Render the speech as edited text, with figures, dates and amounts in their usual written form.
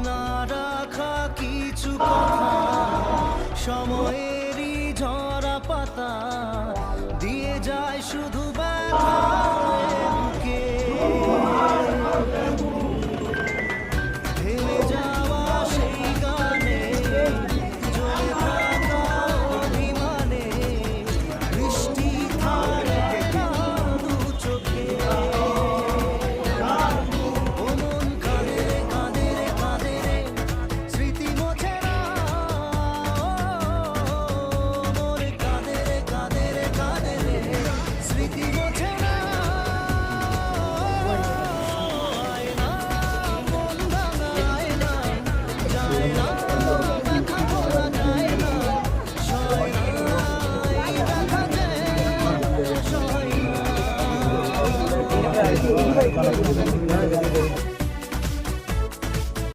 না রাখা কিছু কথা, সময়েরই ঝরা পাতা দিয়ে যায় শুধু ব্যথা বুকে। থেমে যাওয়া সেই গানে, জ্বলে থাকা অভিমানে, বৃষ্টি থামে না দু চোখে। ও মন কাঁদে রে, কাঁদে রে, কাঁদে রে, স্মৃতি মোছে না। মোর কাঁদে রে, কাঁদে রে, কাঁদে রে, স্মৃতি মোছে না। আয়না, মন ভাঙা আয়না, যায় না